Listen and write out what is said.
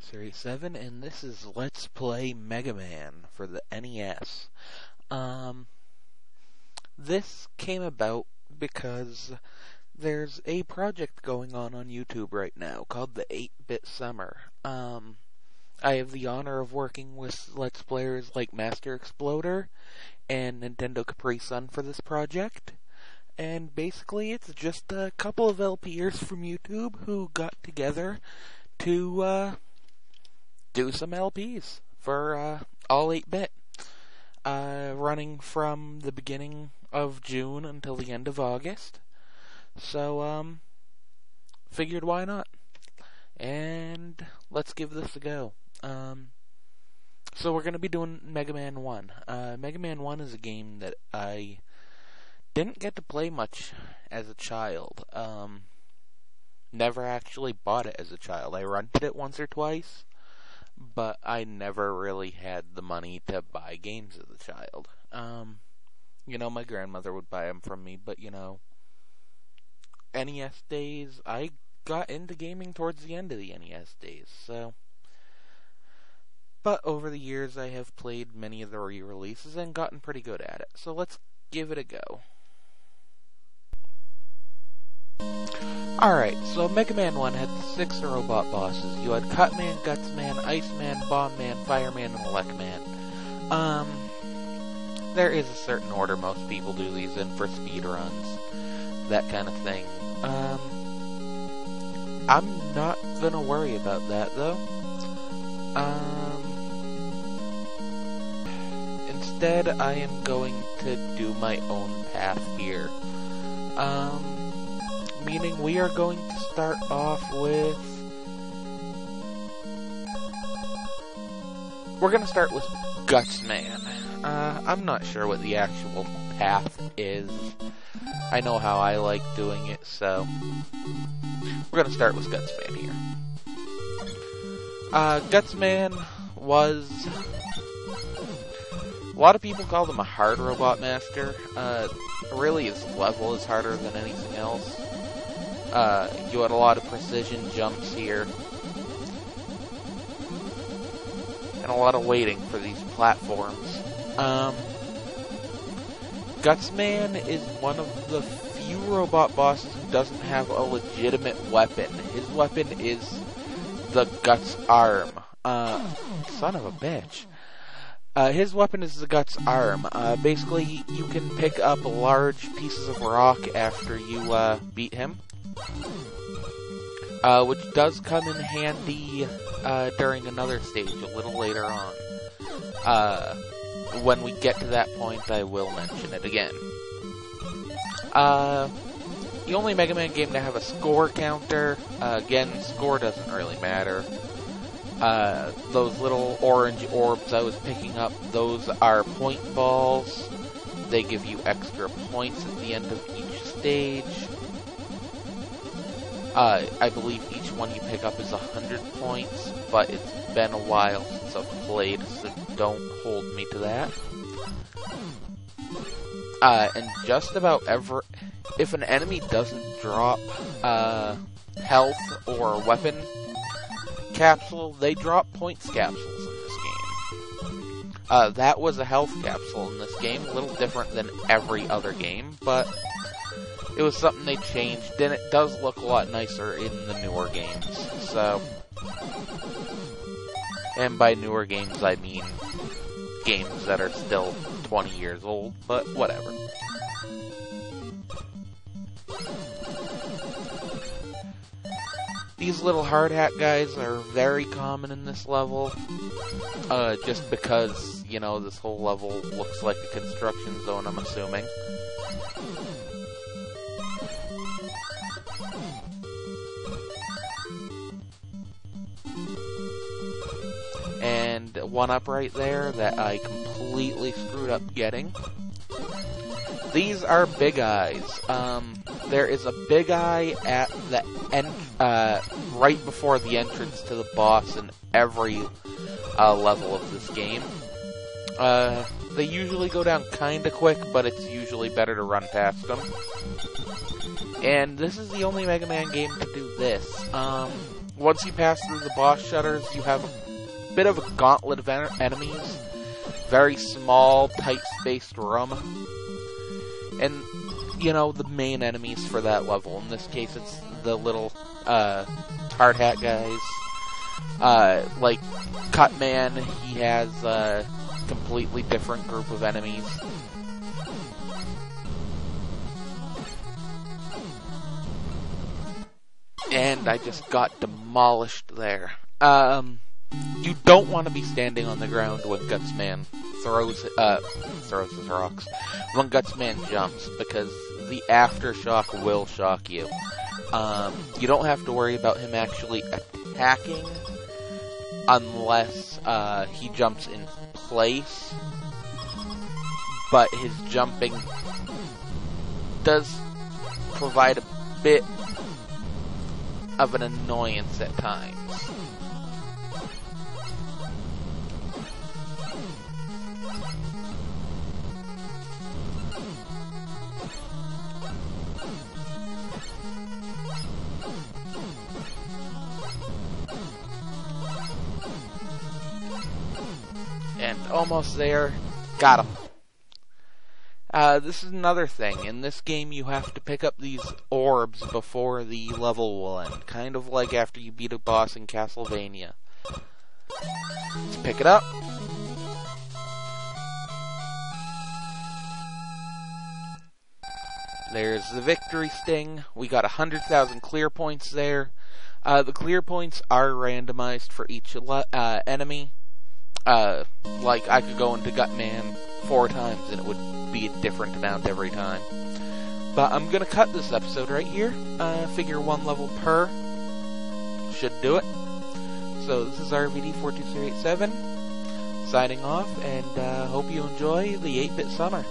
User87, and this is Let's Play Mega Man for the NES. This came about because there's a project going on YouTube right now called the 8-Bit Summer. I have the honor of working with Let's Players like Masterxplodr and Nintendo Capri Sun for this project. And basically it's just a couple of LPers from YouTube who got together to do some LPs for all 8-bit, running from the beginning of June until the end of August. So, figured why not? And let's give this a go. So we're going to be doing Mega Man 1. Mega Man 1 is a game that I didn't get to play much as a child. Never actually bought it as a child. I rented it once or twice, but I never really had the money to buy games as a child. My grandmother would buy them from me, but, NES days, I got into gaming towards the end of the NES days, so. But over the years, I have played many of the re-releases and gotten pretty good at it, so let's give it a go. Alright, so Mega Man 1 had 6 robot bosses. You had Cutman, Gutsman, Iceman, Bombman, Fireman, and Elecman. There is a certain order most people do these in for speedruns, that kind of thing. I'm not gonna worry about that, though. Instead, I am going to do my own path here. Meaning we are going to start off with... We're going to start with Gutsman. I'm not sure what the actual path is. I know how I like doing it, so... We're going to start with Gutsman here. Gutsman was... A lot of people call him a hard robot master. Really, his level is harder than anything else. You had a lot of precision jumps here. And a lot of waiting for these platforms. Gutsman is one of the few robot bosses who doesn't have a legitimate weapon. His weapon is the Guts arm. Son of a bitch. His weapon is the Guts arm. Basically, you can pick up large pieces of rock after you beat him. Which does come in handy during another stage a little later on. When we get to that point, I will mention it again. The only Mega Man game to have a score counter. Again, score doesn't really matter. Those little orange orbs I was picking up, those are point balls. They give you extra points at the end of each stage. I believe each one you pick up is 100 points, but it's been a while since I've played, so don't hold me to that. And just about if an enemy doesn't drop, health or weapon capsule, they drop points capsules in this game. That was a health capsule in this game, a little different than every other game, but it was something they changed, and it does look a lot nicer in the newer games, so... And by newer games, I mean games that are still 20 years old, but whatever. These little hard hat guys are very common in this level, just because, this whole level looks like a construction zone, I'm assuming. And one up right there that I completely screwed up getting. These are Big Eyes. There is a Big Eye at the right before the entrance to the boss in every level of this game. They usually go down kinda quick, but it's usually better to run past them. And this is the only Mega Man game to do this. once you pass through the boss shutters, you have a bit of a gauntlet of enemies. Very small, tight-spaced room. And, you know, the main enemies for that level. In this case, it's the little, hard hat guys. Like, Gutsman, he has a completely different group of enemies. And I just got demolished there. You don't want to be standing on the ground when Gutsman throws his rocks. When Gutsman jumps, because the aftershock will shock you. You don't have to worry about him actually attacking unless he jumps in place. But his jumping does provide a bit of an annoyance at times. And almost there. Got him. This is another thing. In this game, you have to pick up these orbs before the level will end. Kind of like after you beat a boss in Castlevania. Let's pick it up. There's the victory sting. We got 100,000 clear points there. The clear points are randomized for each enemy. Like, I could go into Gutsman 4 times and it would be a different amount every time. But I'm gonna cut this episode right here. Figure 1 level per. Should do it. So this is RVD42387 signing off, and hope you enjoy the 8-bit summer.